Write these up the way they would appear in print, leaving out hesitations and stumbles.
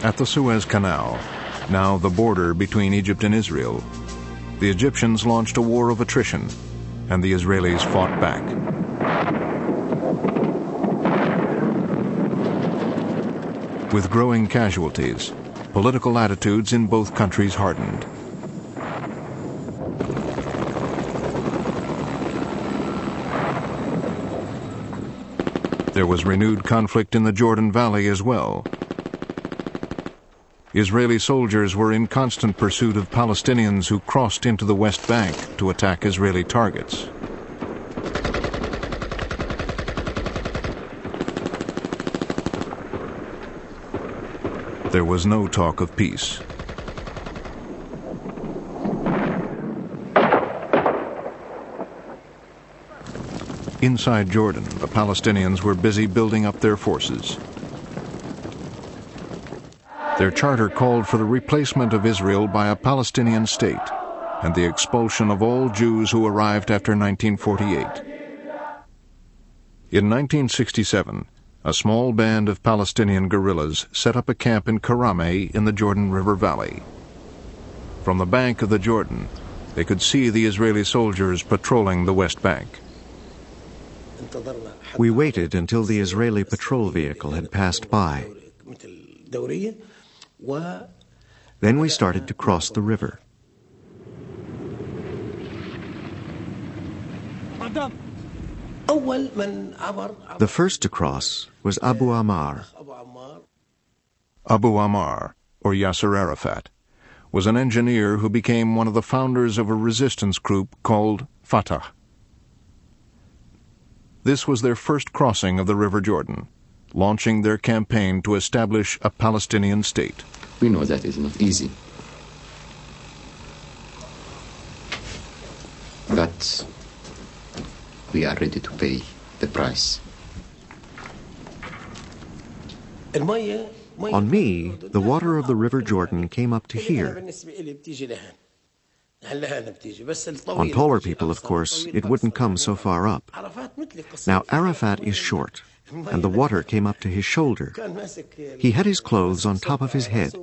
At the Suez Canal, now the border between Egypt and Israel, the Egyptians launched a war of attrition, and the Israelis fought back. With growing casualties, political attitudes in both countries hardened. There was renewed conflict in the Jordan Valley as well. Israeli soldiers were in constant pursuit of Palestinians who crossed into the West Bank to attack Israeli targets. There was no talk of peace. Inside Jordan, the Palestinians were busy building up their forces. Their charter called for the replacement of Israel by a Palestinian state and the expulsion of all Jews who arrived after 1948. In 1967, a small band of Palestinian guerrillas set up a camp in Karame in the Jordan River Valley. From the bank of the Jordan, they could see the Israeli soldiers patrolling the West Bank. We waited until the Israeli patrol vehicle had passed by. Then we started to cross the river. The first to cross was Abu Ammar. Abu Ammar, or Yasser Arafat, was an engineer who became one of the founders of a resistance group called Fatah. This was their first crossing of the River Jordan, launching their campaign to establish a Palestinian state. We know that is not easy. But we are ready to pay the price. On me, the water of the River Jordan came up to here. On taller people, of course, it wouldn't come so far up. Now, Arafat is short, and the water came up to his shoulder. He had his clothes on top of his head,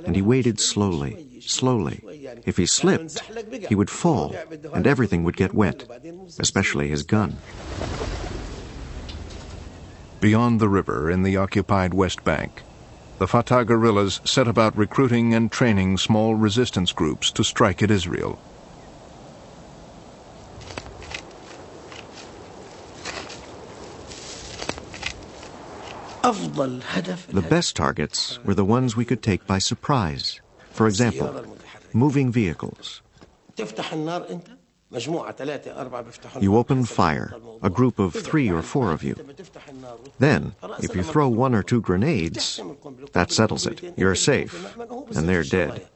and he waded slowly, slowly. If he slipped, he would fall, and everything would get wet, especially his gun. Beyond the river, in the occupied West Bank, the Fatah guerrillas set about recruiting and training small resistance groups to strike at Israel. The best targets were the ones we could take by surprise. For example, moving vehicles. You open fire, a group of 3 or 4 of you. Then, if you throw 1 or 2 grenades, that settles it. You're safe, and they're dead.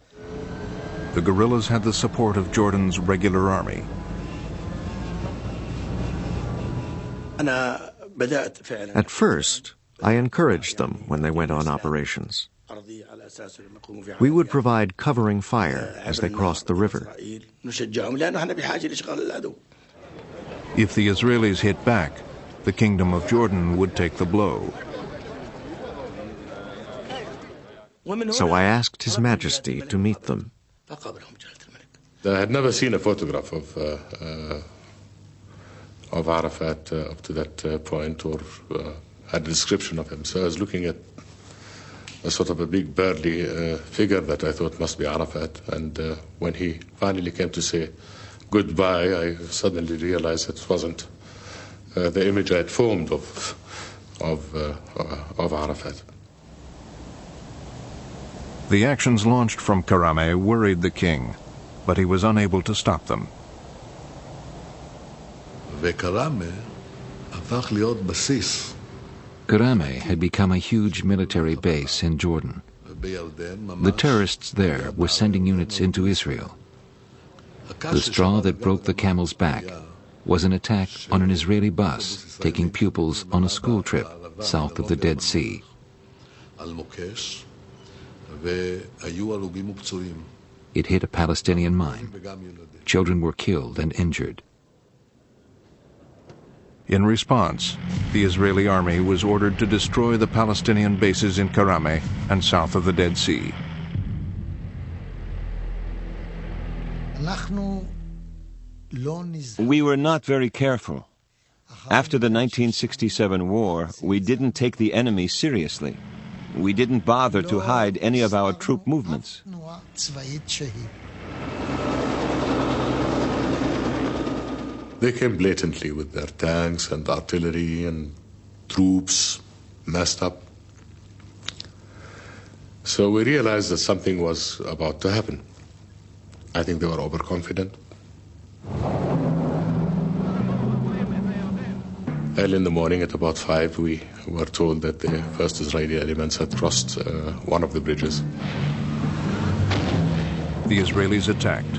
The guerrillas had the support of Jordan's regular army. At first, I encouraged them when they went on operations. We would provide covering fire as they crossed the river. If the Israelis hit back, the Kingdom of Jordan would take the blow. So I asked His Majesty to meet them. I had never seen a photograph of Arafat up to that point, or had a description of him. So I was looking at a sort of a big burly figure that I thought must be Arafat. And when he finally came to say goodbye, I suddenly realized it wasn't the image I had formed of Arafat. The actions launched from Karame worried the king, but he was unable to stop them. Karame had become a huge military base in Jordan. The terrorists there were sending units into Israel. The straw that broke the camel's back was an attack on an Israeli bus taking pupils on a school trip south of the Dead Sea. It hit a Palestinian mine. Children were killed and injured. In response, the Israeli army was ordered to destroy the Palestinian bases in Karame and south of the Dead Sea. We were not very careful. After the 1967 war, we didn't take the enemy seriously. We didn't bother to hide any of our troop movements. They came blatantly with their tanks and artillery and troops messed up. So we realized that something was about to happen. I think they were overconfident. Early in the morning, at about 5, we were told that the first Israeli elements had crossed one of the bridges. The Israelis attacked.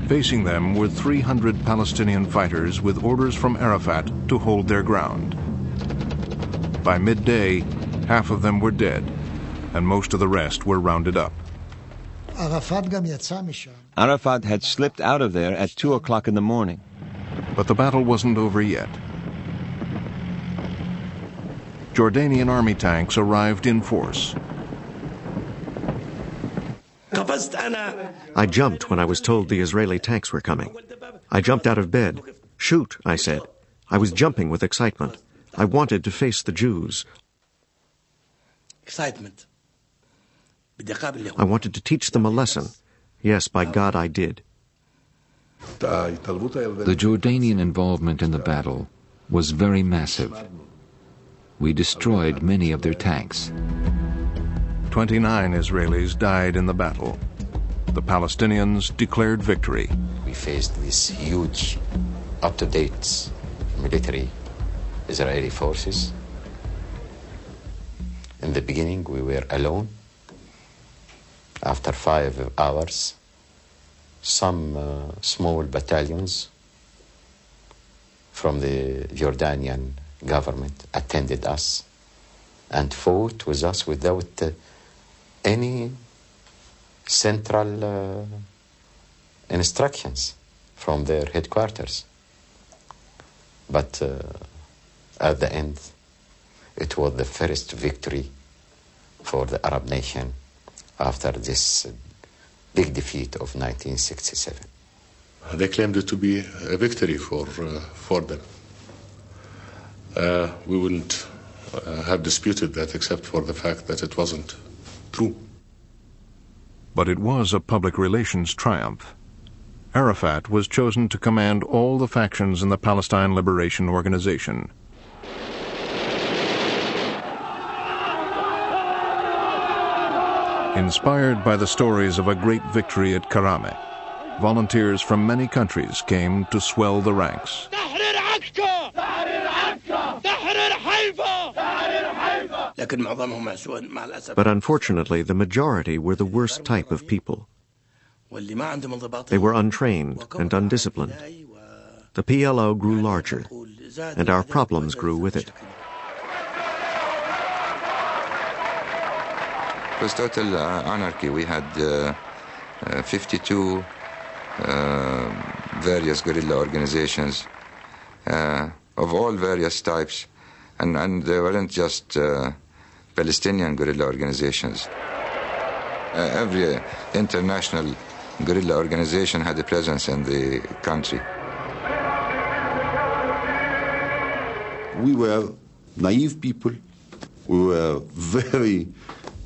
Facing them were 300 Palestinian fighters with orders from Arafat to hold their ground. By midday, half of them were dead, and most of the rest were rounded up. Arafat had slipped out of there at 2 o'clock in the morning. But the battle wasn't over yet. Jordanian army tanks arrived in force. I jumped when I was told the Israeli tanks were coming. I jumped out of bed. Shoot, I said. I was jumping with excitement. I wanted to face the Jews. Excitement. I wanted to teach them a lesson. Yes, by God, I did. The Jordanian involvement in the battle was very massive. We destroyed many of their tanks. 29 Israelis died in the battle. The Palestinians declared victory. We faced these huge, up-to-date military Israeli forces. In the beginning, we were alone. After 5 hours, some small battalions from the Jordanian government attended us and fought with us without any central instructions from their headquarters. But at the end, it was the first victory for the Arab nation after this big defeat of 1967. They claimed it to be a victory for them. We wouldn't have disputed that except for the fact that it wasn't true. But it was a public relations triumph. Arafat was chosen to command all the factions in the Palestine Liberation Organization. Inspired by the stories of a great victory at Karame, volunteers from many countries came to swell the ranks. But unfortunately, the majority were the worst type of people. They were untrained and undisciplined. The PLO grew larger, and our problems grew with it. It was total anarchy. We had 52 various guerrilla organizations of all various types, and they weren't just Palestinian guerrilla organizations. Every international guerrilla organization had a presence in the country. We were naive people. We were very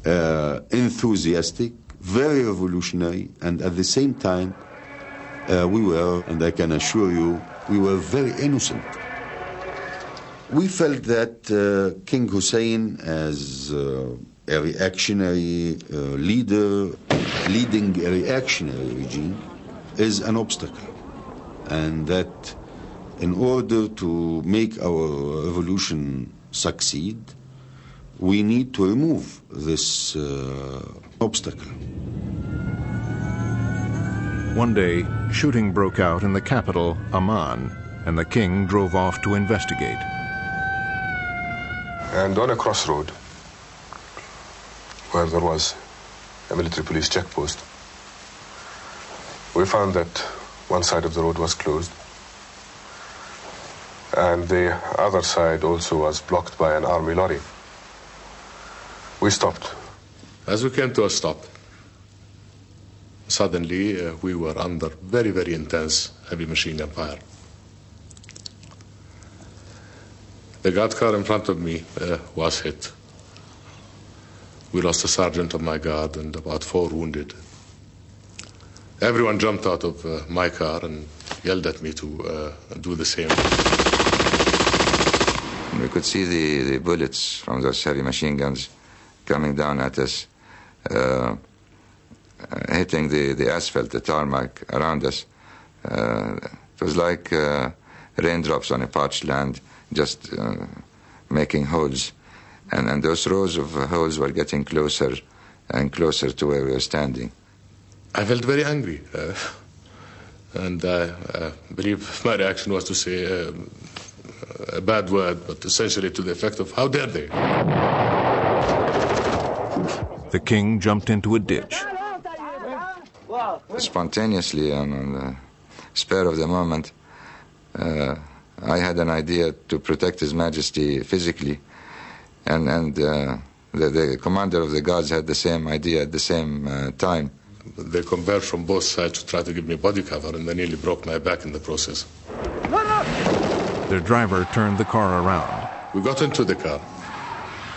enthusiastic, very revolutionary, and at the same time, we were, and I can assure you, we were very innocent. We felt that King Hussein, as a reactionary leader, leading a reactionary regime, is an obstacle, and that in order to make our revolution succeed, we need to remove this obstacle. One day, shooting broke out in the capital, Amman, and the king drove off to investigate. And on a crossroad, where there was a military police checkpost, we found that one side of the road was closed and the other side also was blocked by an army lorry. We stopped. As we came to a stop, suddenly we were under very, very intense heavy machine gun fire. The guard car in front of me was hit. We lost a sergeant of my guard and about 4 wounded. Everyone jumped out of my car and yelled at me to do the same. We could see the bullets from those heavy machine guns coming down at us, hitting the asphalt, the tarmac around us. It was like raindrops on a parched land, just making holes. And those rows of holes were getting closer and closer to where we were standing. I felt very angry. And I believe my reaction was to say a bad word, but essentially to the effect of, how dare they? The king jumped into a ditch. Spontaneously, on the spur of the moment, I had an idea to protect His Majesty physically, and the commander of the guards had the same idea at the same time. They converged from both sides to try to give me body cover, and they nearly broke my back in the process. Their driver turned the car around. We got into the car,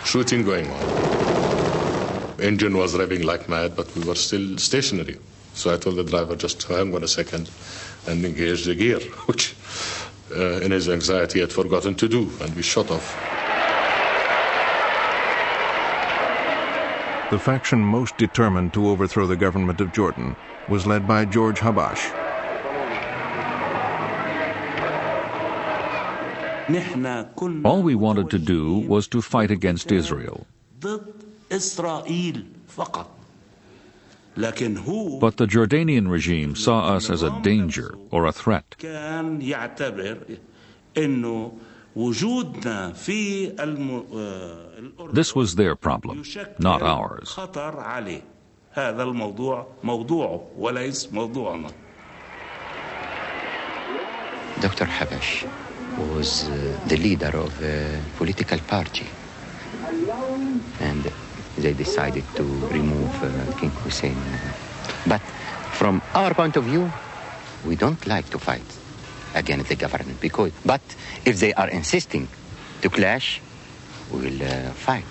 shooting going on. Engine was revving like mad, but we were still stationary. So I told the driver just to hang on a second and engage the gear, which in his anxiety he had forgotten to do, and we shot off. The faction most determined to overthrow the government of Jordan was led by George Habash. All we wanted to do was to fight against Israel. But the Jordanian regime saw us as a danger or a threat. This was their problem, not ours. Dr. Habash was the leader of a political party, and they decided to remove King Hussein. But from our point of view, we don't like to fight against the government, but if they are insisting to clash, we will fight.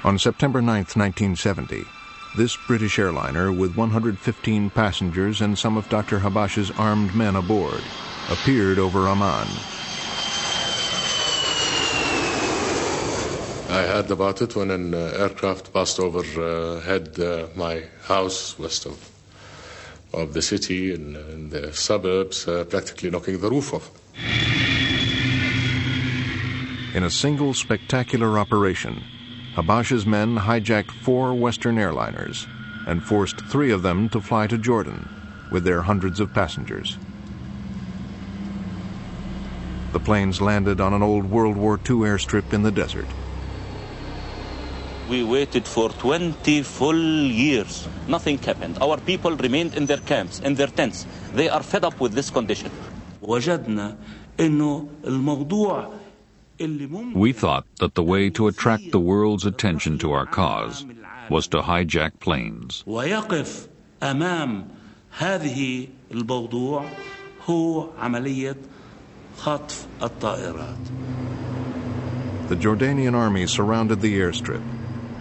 On September 9th, 1970, this British airliner with 115 passengers and some of Dr. Habash's armed men aboard appeared over Amman. I heard about it when an aircraft passed overhead my house west of the city in the suburbs, practically knocking the roof off. In a single spectacular operation, Habash's men hijacked 4 Western airliners and forced 3 of them to fly to Jordan with their hundreds of passengers. The planes landed on an old World War II airstrip in the desert. We waited for 20 full years. Nothing happened. Our people remained in their camps, in their tents. They are fed up with this condition. We thought that the way to attract the world's attention to our cause was to hijack planes. The Jordanian army surrounded the airstrip,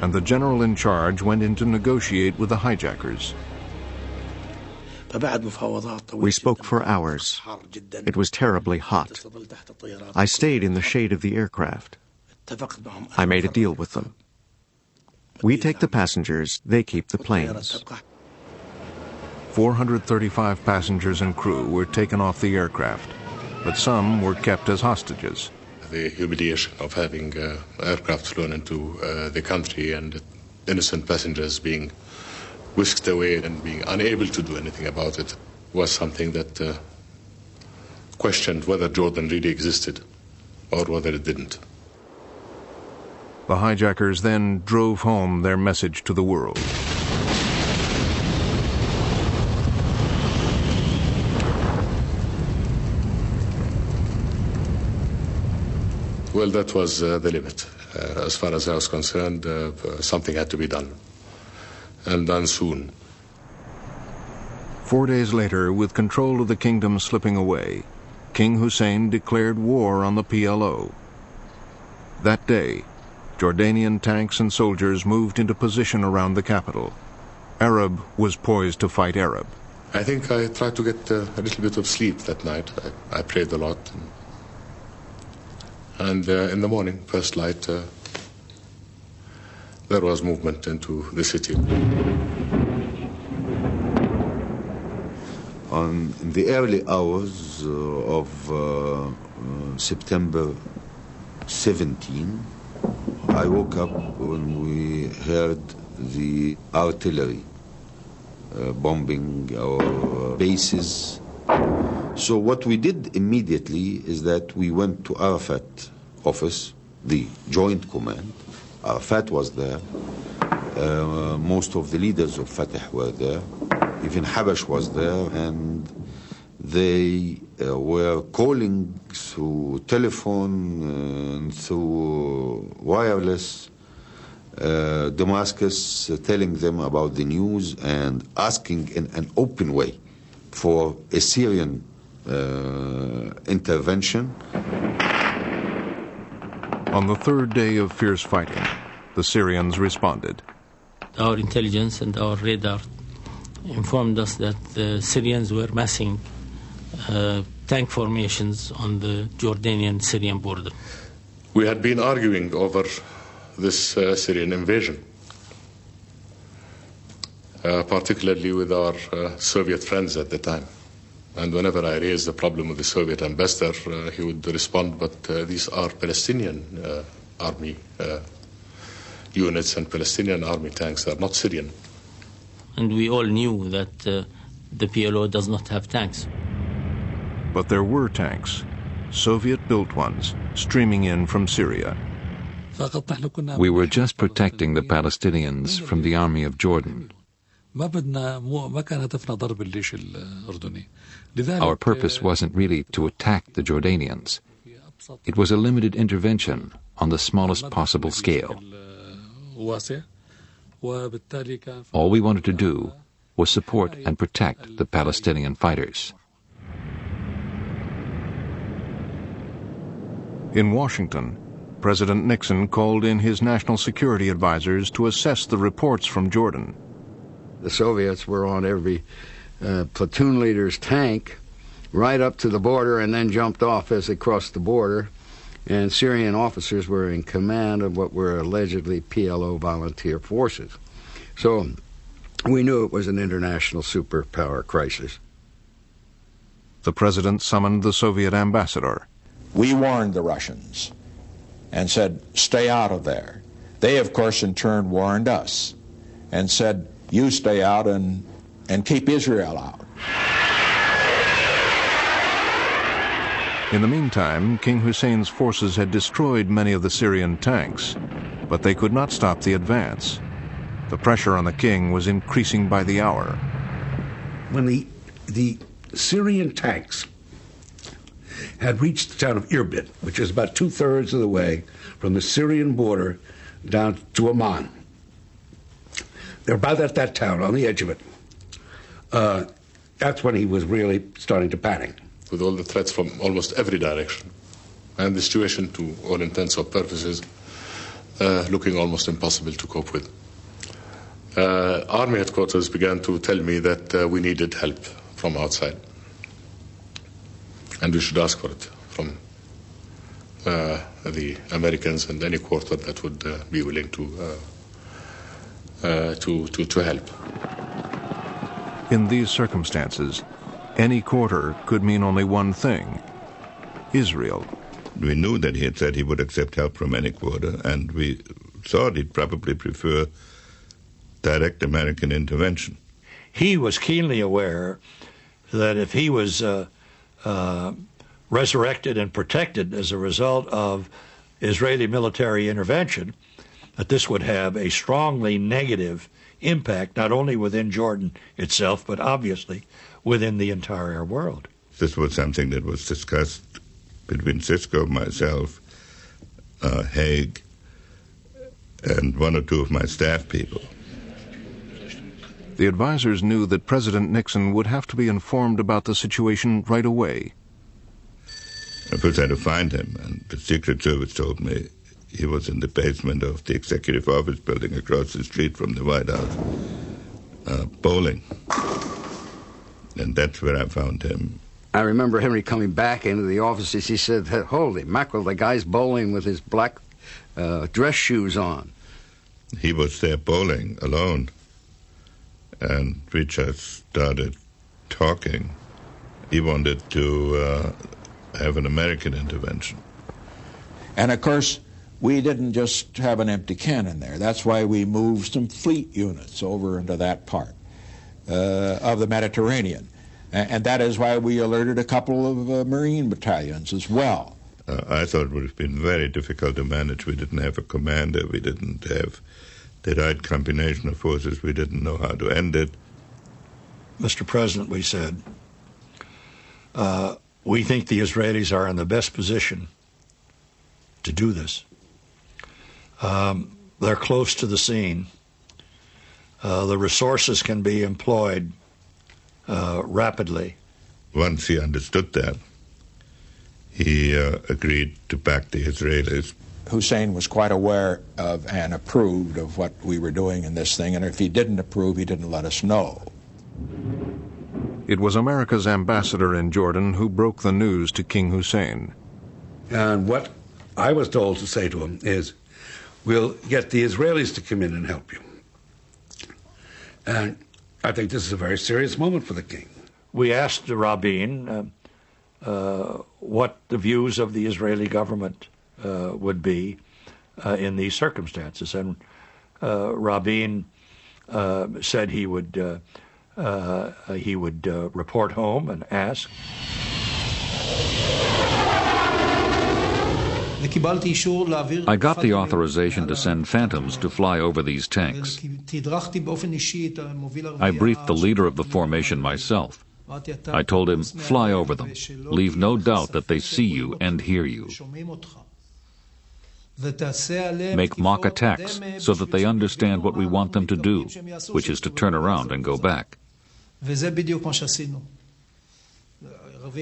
and the general in charge went in to negotiate with the hijackers. We spoke for hours. It was terribly hot. I stayed in the shade of the aircraft. I made a deal with them. We take the passengers, they keep the planes. 435 passengers and crew were taken off the aircraft, but some were kept as hostages. The humiliation of having aircraft flown into the country and innocent passengers being whisked away and being unable to do anything about it was something that questioned whether Jordan really existed or whether it didn't. The hijackers then drove home their message to the world. Well, that was the limit. As far as I was concerned, something had to be done, and done soon. 4 days later, with control of the kingdom slipping away, King Hussein declared war on the PLO. That day, Jordanian tanks and soldiers moved into position around the capital. Arab was poised to fight Arab. I think I tried to get a little bit of sleep that night. I prayed a lot. And in the morning, first light, there was movement into the city. In the early hours of September 17, I woke up when we heard the artillery bombing our bases. So what we did immediately is that we went to Arafat office, the Joint Command. Arafat was there. Most of the leaders of Fatah were there. Even Habash was there, and they were calling through telephone and through wireless Damascus, telling them about the news and asking in an open way for a Syrian intervention. On the third day of fierce fighting, the Syrians responded. Our intelligence and our radar informed us that the Syrians were massing tank formations on the Jordanian-Syrian border. We had been arguing over this Syrian invasion, particularly with our Soviet friends at the time. And whenever I raised the problem with the Soviet ambassador, he would respond, but these are Palestinian army units and Palestinian army tanks. They are not Syrian. And we all knew that the PLO does not have tanks. But there were tanks, Soviet-built ones, streaming in from Syria. We were just protecting the Palestinians from the army of Jordan. Our purpose wasn't really to attack the Jordanians. It was a limited intervention on the smallest possible scale. All we wanted to do was support and protect the Palestinian fighters. In Washington, President Nixon called in his national security advisors to assess the reports from Jordan. The Soviets were on every platoon leader's tank right up to the border and then jumped off as they crossed the border. And Syrian officers were in command of what were allegedly PLO volunteer forces. So we knew it was an international superpower crisis. The president summoned the Soviet ambassador. We warned the Russians and said, stay out of there. They, of course, in turn warned us and said, you stay out and keep Israel out. In the meantime, King Hussein's forces had destroyed many of the Syrian tanks, but they could not stop the advance. The pressure on the king was increasing by the hour. When the Syrian tanks had reached the town of Irbid, which is about 2/3 of the way from the Syrian border down to Amman, they're about at that town, on the edge of it. That's when he was really starting to panic. With all the threats from almost every direction, and the situation, to all intents or purposes, looking almost impossible to cope with. Army headquarters began to tell me that we needed help from outside, and we should ask for it from the Americans and any quarter that would be willing to help. In these circumstances, any quarter could mean only one thing: Israel. We knew that he had said he would accept help from any quarter, and we thought he'd probably prefer direct American intervention. He was keenly aware that if he was resurrected and protected as a result of Israeli military intervention, that this would have a strongly negative impact, not only within Jordan itself, but obviously within the entire world. This was something that was discussed between Cisco, myself, Haig, and one or two of my staff people. The advisors knew that President Nixon would have to be informed about the situation right away. I first had to find him, and the Secret Service told me he was in the basement of the Executive Office building across the street from the White House, bowling. And that's where I found him. I remember Henry coming back into the office. He said, "Holy mackerel, the guy's bowling with his black dress shoes on." He was there bowling alone. And we just started talking. He wanted to have an American intervention. And of course, we didn't just have an empty cannon there. That's why we moved some fleet units over into that part of the Mediterranean. And that is why we alerted a couple of Marine battalions as well. I thought it would have been very difficult to manage. We didn't have a commander. We didn't have the right combination of forces. We didn't know how to end it. Mr. President, we said, we think the Israelis are in the best position to do this. They're close to the scene. The resources can be employed rapidly. Once he understood that, he agreed to back the Israelis. Hussein was quite aware of and approved of what we were doing in this thing, and if he didn't approve, he didn't let us know. It was America's ambassador in Jordan who broke the news to King Hussein. And what I was told to say to him is, we'll get the Israelis to come in and help you. And I think this is a very serious moment for the king. We asked Rabin what the views of the Israeli government would be in these circumstances, and Rabin said he would report home and ask. I got the authorization to send Phantoms to fly over these tanks. I briefed the leader of the formation myself. I told him, fly over them. Leave no doubt that they see you and hear you. Make mock attacks so that they understand what we want them to do, which is to turn around and go back.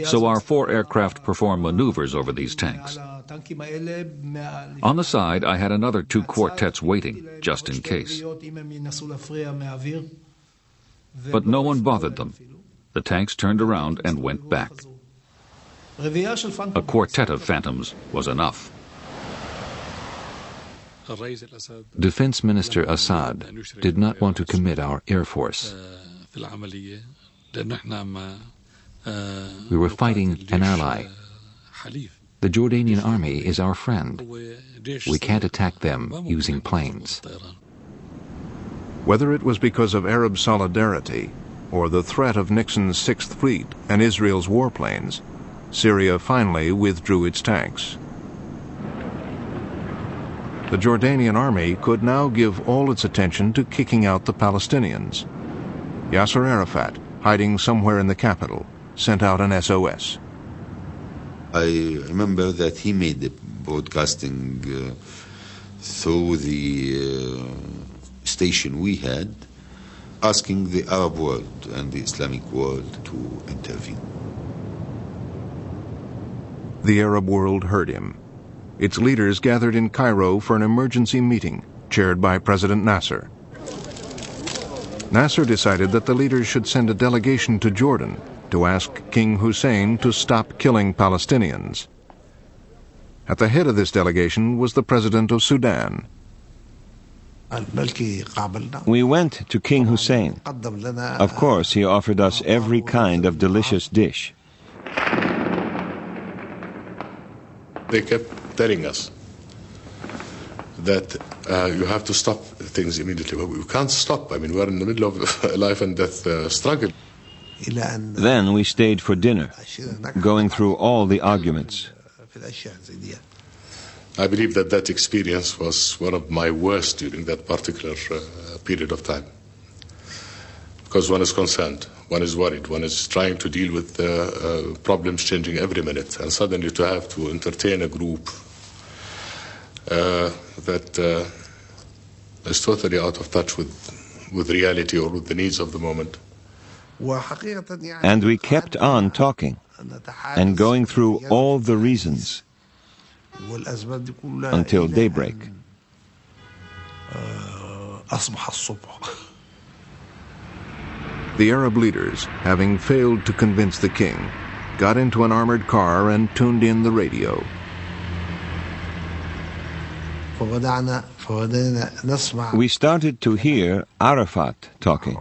So our 4 aircraft perform maneuvers over these tanks. On the side, I had another 2 quartets waiting, just in case. But no one bothered them. The tanks turned around and went back. A quartet of Phantoms was enough. Defense Minister Assad did not want to commit our Air Force. We were fighting an ally. The Jordanian army is our friend. We can't attack them using planes. Whether it was because of Arab solidarity or the threat of Nixon's Sixth Fleet and Israel's warplanes, Syria finally withdrew its tanks. The Jordanian army could now give all its attention to kicking out the Palestinians. Yasser Arafat, hiding somewhere in the capital, sent out an SOS. I remember that he made the broadcasting through the station we had, asking the Arab world and the Islamic world to intervene. The Arab world heard him. Its leaders gathered in Cairo for an emergency meeting, chaired by President Nasser. Nasser decided that the leaders should send a delegation to Jordan to ask King Hussein to stop killing Palestinians. At the head of this delegation was the president of Sudan. We went to King Hussein. Of course, he offered us every kind of delicious dish. They kept telling us that you have to stop things immediately. But we can't stop. I mean, we're in the middle of a life and death struggle. Then we stayed for dinner, going through all the arguments. I believe that that experience was one of my worst during that particular period of time. Because one is concerned, one is worried, one is trying to deal with problems changing every minute, and suddenly to have to entertain a group that is totally out of touch with reality or with the needs of the moment. And we kept on talking and going through all the reasons until daybreak. The Arab leaders, having failed to convince the king, got into an armored car and tuned in the radio. We started to hear Arafat talking,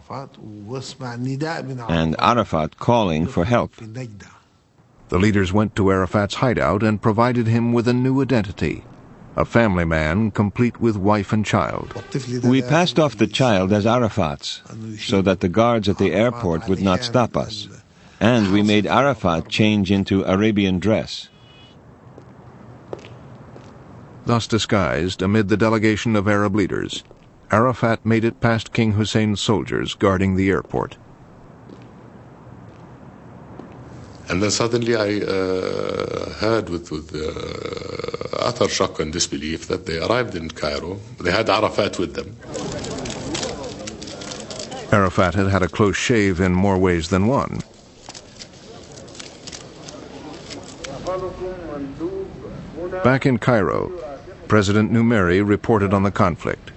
and Arafat calling for help. The leaders went to Arafat's hideout and provided him with a new identity, a family man complete with wife and child. We passed off the child as Arafat's, so that the guards at the airport would not stop us, and we made Arafat change into Arabian dress. Thus disguised, amid the delegation of Arab leaders, Arafat made it past King Hussein's soldiers guarding the airport. And then suddenly I heard with utter shock and disbelief that they arrived in Cairo. They had Arafat with them. Arafat had had a close shave in more ways than one. Back in Cairo, President Numeri reported on the conflict.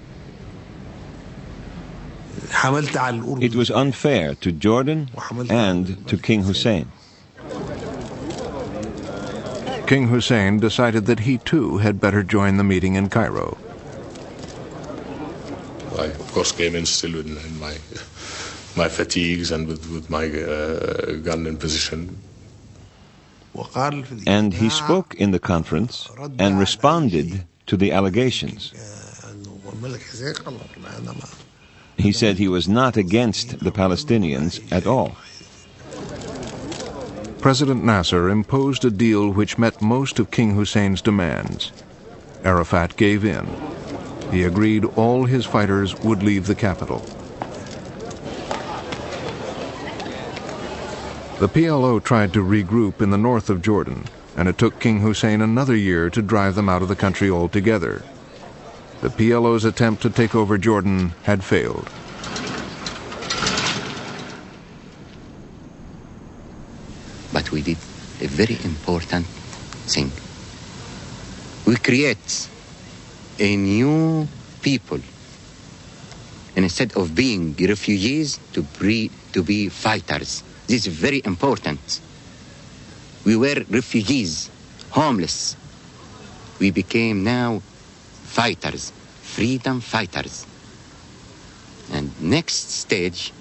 It was unfair to Jordan and to King Hussein. King Hussein decided that he too had better join the meeting in Cairo. I, of course, came in still in my fatigues and with my gun in position. And he spoke in the conference and responded to the allegations. He said he was not against the Palestinians at all. President Nasser imposed a deal which met most of King Hussein's demands. Arafat gave in. He agreed all his fighters would leave the capital. The PLO tried to regroup in the north of Jordan, and it took King Hussein another year to drive them out of the country altogether. The PLO's attempt to take over Jordan had failed. But we did a very important thing. We create a new people. And instead of being refugees, to be fighters. This is very important. We were refugees, homeless. We became now fighters, freedom fighters. And next stage,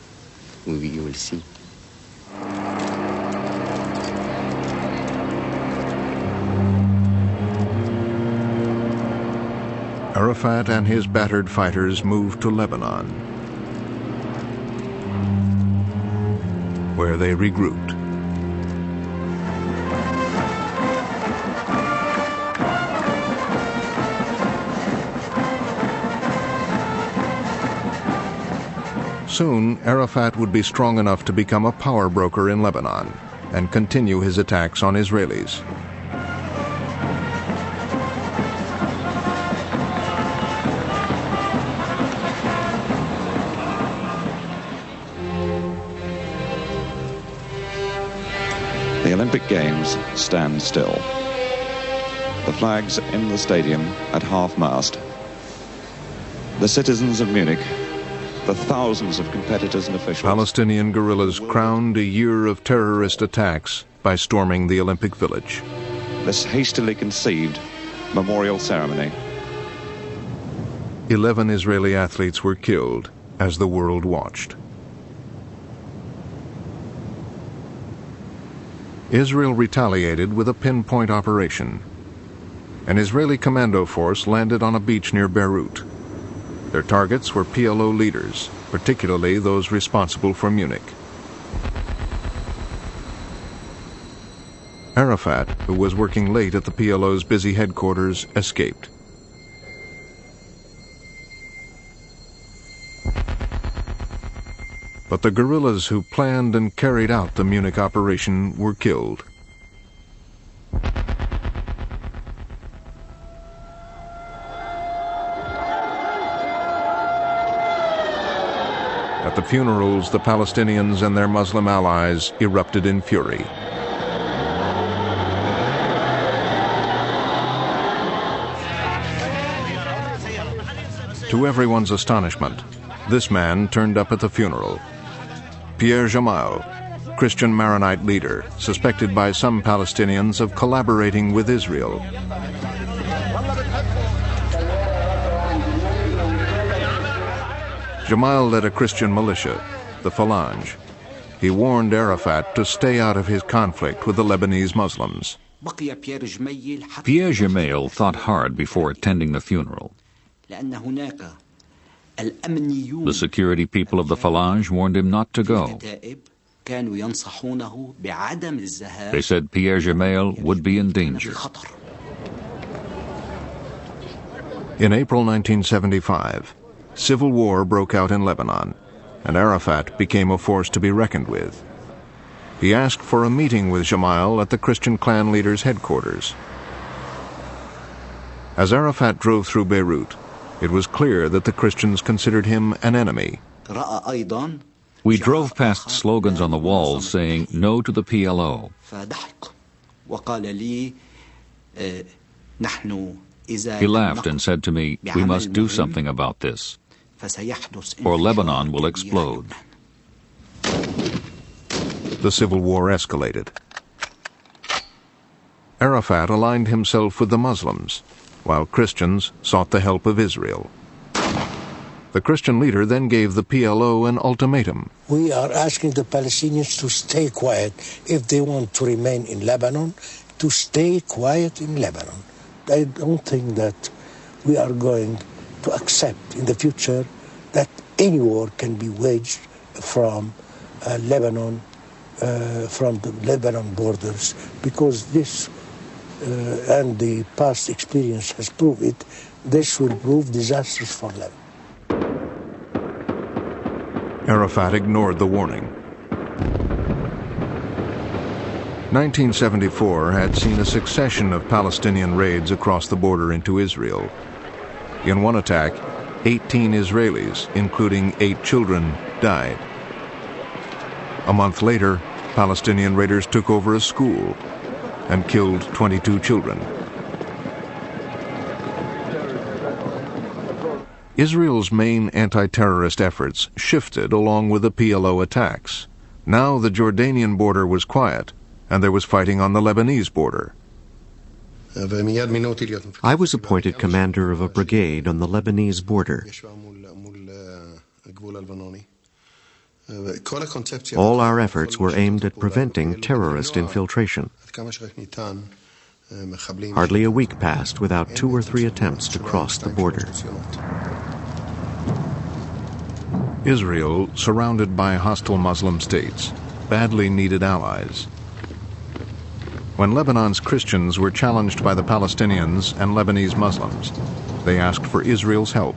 you will see. Arafat and his battered fighters moved to Lebanon, where they regrouped. Soon, Arafat would be strong enough to become a power broker in Lebanon and continue his attacks on Israelis. The Olympic Games stand still. The flags in the stadium at half-mast. The citizens of Munich, the thousands of competitors and officials. Palestinian guerrillas crowned a year of terrorist attacks by storming the Olympic Village. This hastily conceived memorial ceremony. 11 Israeli athletes were killed as the world watched. Israel retaliated with a pinpoint operation. An Israeli commando force landed on a beach near Beirut. Their targets were PLO leaders, particularly those responsible for Munich. Arafat, who was working late at the PLO's busy headquarters, escaped. But the guerrillas who planned and carried out the Munich operation were killed. At the funerals, the Palestinians and their Muslim allies erupted in fury. To everyone's astonishment, this man turned up at the funeral. Pierre Jamal, Christian Maronite leader, suspected by some Palestinians of collaborating with Israel. Jamal led a Christian militia, the Phalange. He warned Arafat to stay out of his conflict with the Lebanese Muslims. Pierre Jamal thought hard before attending the funeral. The security people of the Phalange warned him not to go. They said Pierre Jamal would be in danger. In April 1975, civil war broke out in Lebanon, and Arafat became a force to be reckoned with. He asked for a meeting with Jamal at the Christian clan leader's headquarters. As Arafat drove through Beirut, it was clear that the Christians considered him an enemy. We drove past slogans on the walls saying no to the PLO. He laughed and said to me, "We must do something about this, or Lebanon will explode." The civil war escalated. Arafat aligned himself with the Muslims, while Christians sought the help of Israel. The Christian leader then gave the PLO an ultimatum. We are asking the Palestinians to stay quiet. If they want to remain in Lebanon, to stay quiet in Lebanon. I don't think that we are going to accept in the future that any war can be waged from Lebanon, from the Lebanon borders, because this and the past experience has proved it, this will prove disastrous for them. Arafat ignored the warning. 1974 had seen a succession of Palestinian raids across the border into Israel. In one attack, 18 Israelis, including 8 children, died. A month later, Palestinian raiders took over a school and killed 22 children. Israel's main anti-terrorist efforts shifted along with the PLO attacks. Now the Jordanian border was quiet, and there was fighting on the Lebanese border. I was appointed commander of a brigade on the Lebanese border. All our efforts were aimed at preventing terrorist infiltration. Hardly a week passed without 2 or 3 attempts to cross the border. Israel, surrounded by hostile Muslim states, badly needed allies. When Lebanon's Christians were challenged by the Palestinians and Lebanese Muslims, they asked for Israel's help.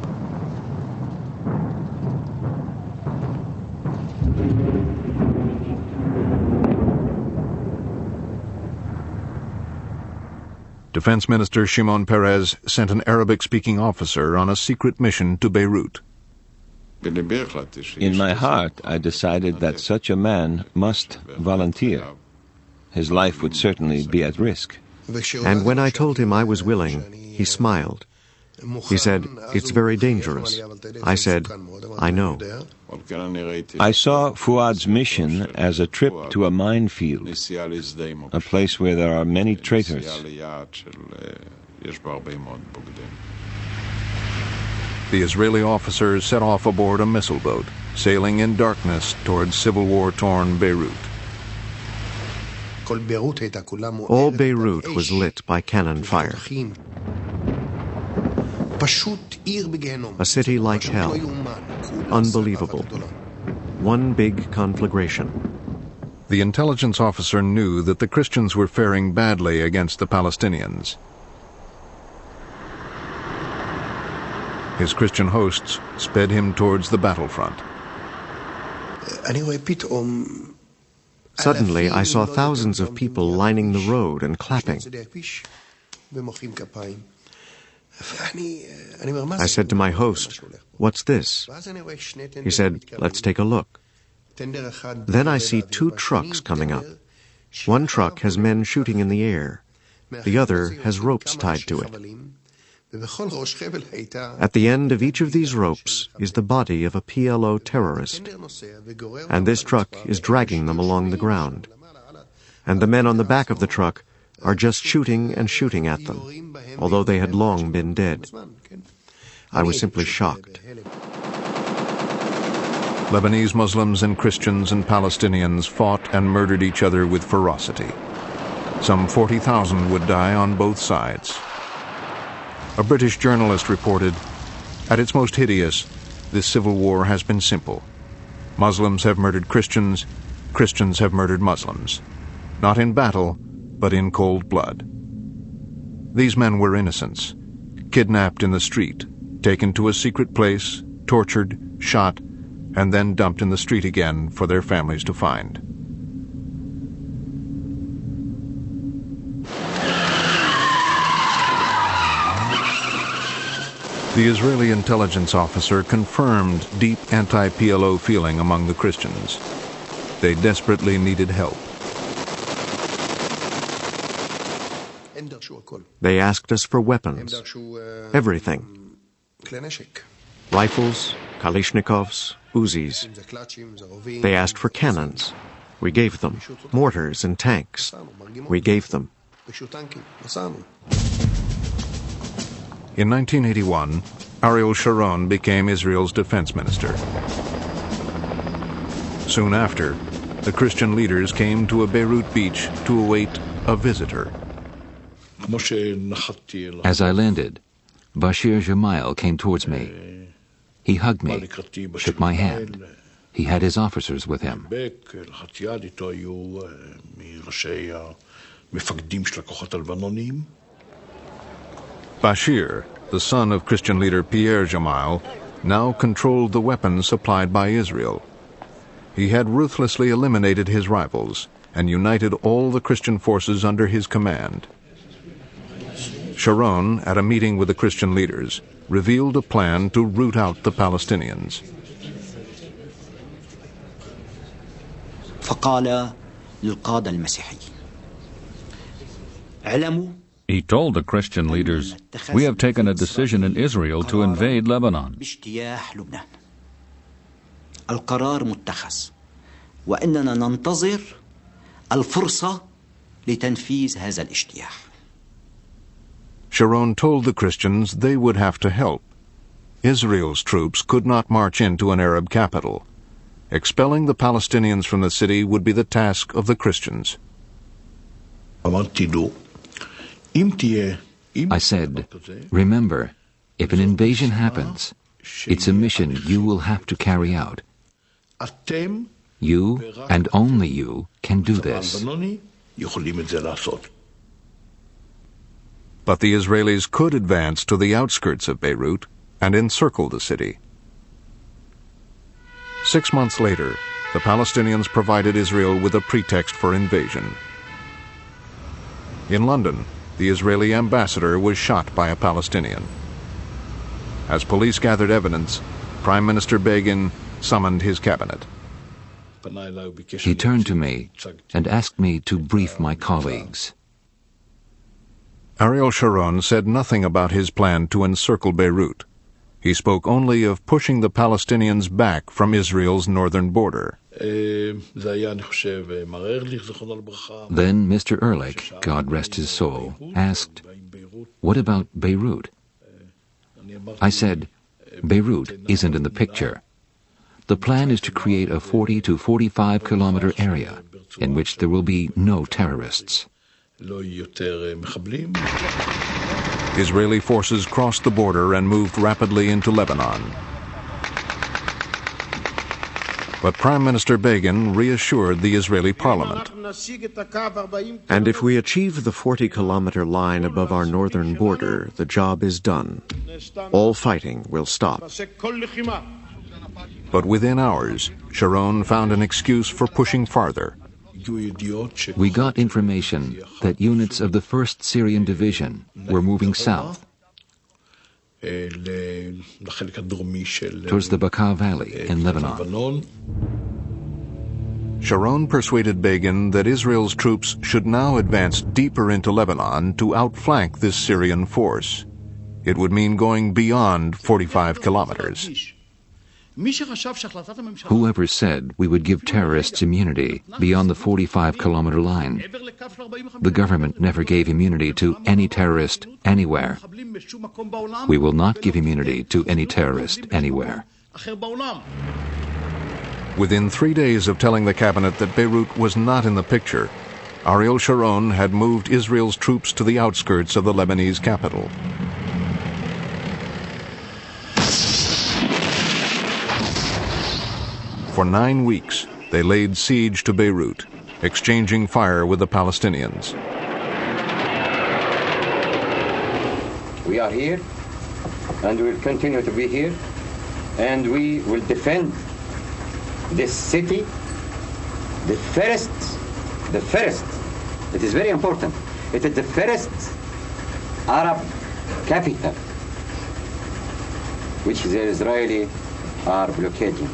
Defense Minister Shimon Peres sent an Arabic-speaking officer on a secret mission to Beirut. In my heart, I decided that such a man must volunteer. His life would certainly be at risk. And when I told him I was willing, he smiled. He said, "It's very dangerous." I said, "I know." I saw Fuad's mission as a trip to a minefield, a place where there are many traitors. The Israeli officers set off aboard a missile boat, sailing in darkness towards civil war-torn Beirut. All Beirut was lit by cannon fire. A city like hell. Unbelievable. One big conflagration. The intelligence officer knew that the Christians were faring badly against the Palestinians. His Christian hosts sped him towards the battlefront. Suddenly, I saw thousands of people lining the road and clapping. I said to my host, "What's this?" He said, "Let's take a look." Then I see two trucks coming up. One truck has men shooting in the air. The other has ropes tied to it. At the end of each of these ropes is the body of a PLO terrorist, and this truck is dragging them along the ground. And the men on the back of the truck are just shooting and shooting at them, although they had long been dead. I was simply shocked. Lebanese Muslims and Christians and Palestinians fought and murdered each other with ferocity. Some 40,000 would die on both sides. A British journalist reported, "At its most hideous, this civil war has been simple. Muslims have murdered Christians, Christians have murdered Muslims. Not in battle, but in cold blood." These men were innocents, kidnapped in the street, taken to a secret place, tortured, shot, and then dumped in the street again for their families to find. The Israeli intelligence officer confirmed deep anti-PLO feeling among the Christians. They desperately needed help. They asked us for weapons, everything. Rifles, Kalashnikovs, Uzis. They asked for cannons. We gave them. Mortars and tanks. We gave them. In 1981, Ariel Sharon became Israel's defense minister. Soon after, the Christian leaders came to a Beirut beach to await a visitor. As I landed, Bashir Gemayel came towards me. He hugged me, shook my hand. He had his officers with him. Bashir, the son of Christian leader Pierre Gemayel, now controlled the weapons supplied by Israel. He had ruthlessly eliminated his rivals and united all the Christian forces under his command. Sharon, at a meeting with the Christian leaders, revealed a plan to root out the Palestinians. He told the Christian leaders, "We have taken a decision in Israel to invade Lebanon. القرار متخذ وإننا ننتظر الفرصة لتنفيذ هذا الاجتياح." Sharon told the Christians they would have to help. Israel's troops could not march into an Arab capital. Expelling the Palestinians from the city would be the task of the Christians. I said, "Remember, if an invasion happens, it's a mission you will have to carry out. You, and only you, can do this." But the Israelis could advance to the outskirts of Beirut and encircle the city. 6 months later, the Palestinians provided Israel with a pretext for invasion. In London, the Israeli ambassador was shot by a Palestinian. As police gathered evidence, Prime Minister Begin summoned his cabinet. He turned to me and asked me to brief my colleagues. Ariel Sharon said nothing about his plan to encircle Beirut. He spoke only of pushing the Palestinians back from Israel's northern border. Then Mr. Ehrlich, God rest his soul, asked, "What about Beirut?" I said, "Beirut isn't in the picture. The plan is to create a 40 to 45 kilometer area in which there will be no terrorists." Israeli forces crossed the border and moved rapidly into Lebanon. But Prime Minister Begin reassured the Israeli parliament. And if we achieve the 40-kilometer line above our northern border, the job is done. All fighting will stop. But within hours, Sharon found an excuse for pushing farther. We got information that units of the 1st Syrian Division were moving south. towards the Bekaa Valley in Lebanon. Sharon persuaded Begin that Israel's troops should now advance deeper into Lebanon to outflank this Syrian force. It would mean going beyond 45 kilometers. Whoever said we would give terrorists immunity beyond the 45-kilometer line? The government never gave immunity to any terrorist anywhere. We will not give immunity to any terrorist anywhere. Within 3 days of telling the cabinet that Beirut was not in the picture, Ariel Sharon had moved Israel's troops to the outskirts of the Lebanese capital. For 9 weeks, they laid siege to Beirut, exchanging fire with the Palestinians. We are here, and we will continue to be here, and we will defend this city, the first, it is very important, it is the first Arab capital which the Israelis are blockading.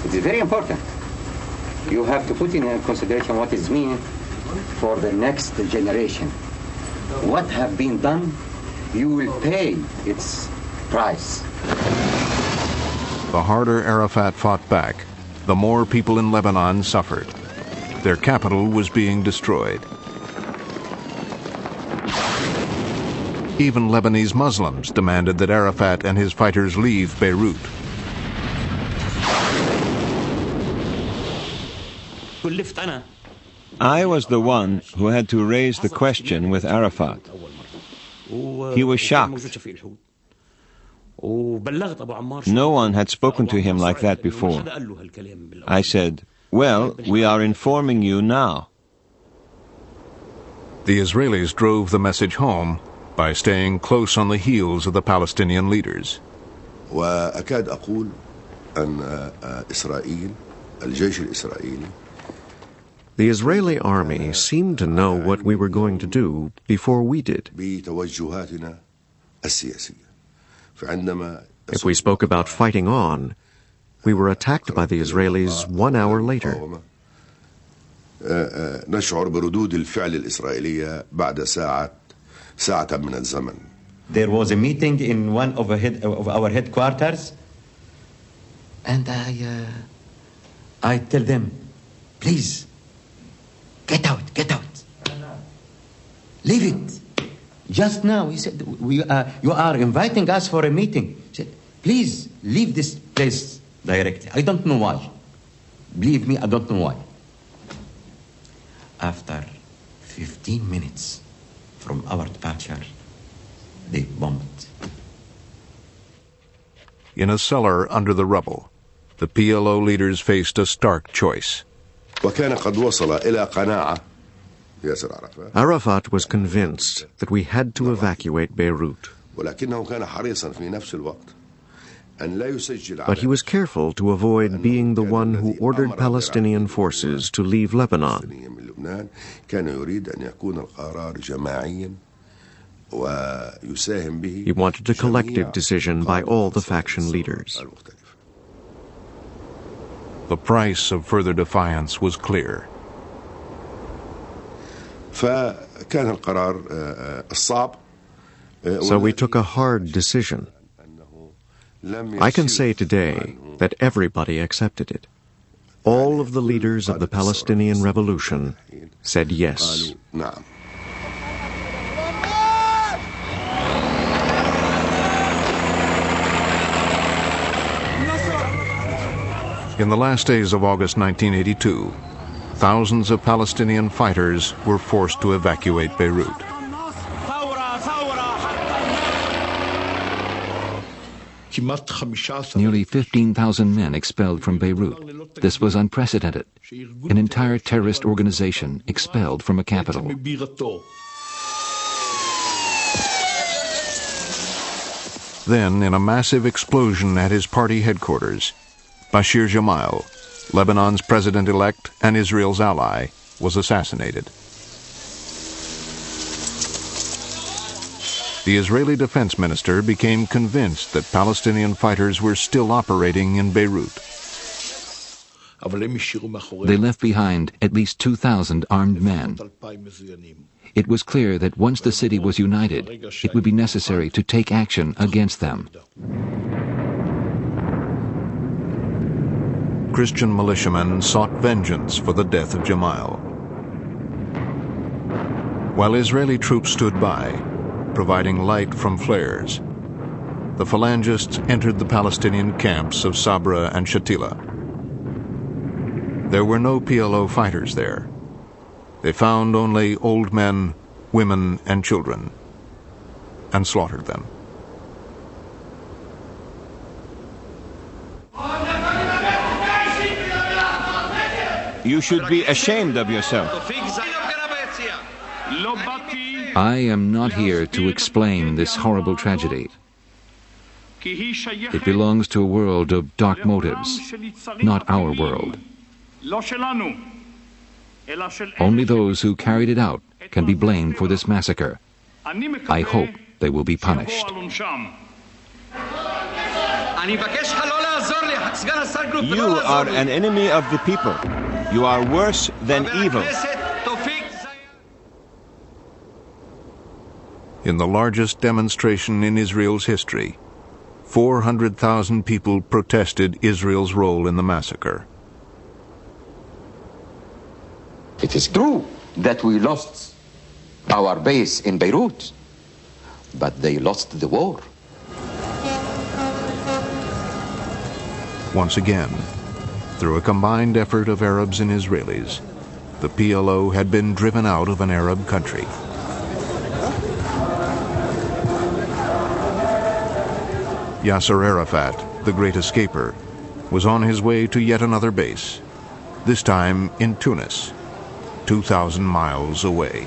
It is very important. You have to put in consideration what it means for the next generation. What have been done, you will pay its price. The harder Arafat fought back, the more people in Lebanon suffered. Their capital was being destroyed. Even Lebanese Muslims demanded that Arafat and his fighters leave Beirut. I was the one who had to raise the question with Arafat. He was shocked. No one had spoken to him like that before. I said, well, we are informing you now. The Israelis drove the message home by staying close on the heels of the Palestinian leaders. وأكاد أقول أن إسرائيل الجيش الإسرائيلي The Israeli army seemed to know what we were going to do before we did. بتوجهاتنا السياسية. If we spoke about fighting on, we were attacked by the Israelis 1 hour later. نشعر بردود الفعل الإسرائيلية بعد ساعة من الزمن. There was a meeting in one of our headquarters, and I tell them, please, get out. Leave it. Just now, he said, you are inviting us for a meeting. He said, please, leave this place directly. I don't know why. Believe me, I don't know why. After 15 minutes from our departure, they bombed. In a cellar under the rubble, the PLO leaders faced a stark choice. وكان قد وصل إلى قناعة Arafat was convinced that we had to evacuate Beirut. But he was careful to avoid being the one who ordered Palestinian forces to leave Lebanon. He wanted a collective decision by all the faction leaders. The price of further defiance was clear. So we took a hard decision. I can say today that everybody accepted it. All of the leaders of the Palestinian Revolution said yes. In the last days of August 1982, thousands of Palestinian fighters were forced to evacuate Beirut. Nearly 15,000 men expelled from Beirut. This was unprecedented. An entire terrorist organization expelled from a capital. Then, in a massive explosion at his party headquarters, Bashir Gemayel, Lebanon's president-elect and Israel's ally, was assassinated. The Israeli defense minister became convinced that Palestinian fighters were still operating in Beirut. They left behind at least 2,000 armed men. It was clear that once the city was united, it would be necessary to take action against them. Christian militiamen sought vengeance for the death of Jamal. While Israeli troops stood by, providing light from flares, the phalangists entered the Palestinian camps of Sabra and Shatila. There were no PLO fighters there. They found only old men, women, and children, and slaughtered them. You should be ashamed of yourself. I am not here to explain this horrible tragedy. It belongs to a world of dark motives, not our world. Only those who carried it out can be blamed for this massacre. I hope they will be punished. You are an enemy of the people. You are worse than evil. In the largest demonstration in Israel's history, 400,000 people protested Israel's role in the massacre. It is true that we lost our base in Beirut, but they lost the war. Once again, through a combined effort of Arabs and Israelis, the PLO had been driven out of an Arab country. Yasser Arafat, the great escaper, was on his way to yet another base, this time in Tunis, 2,000 miles away.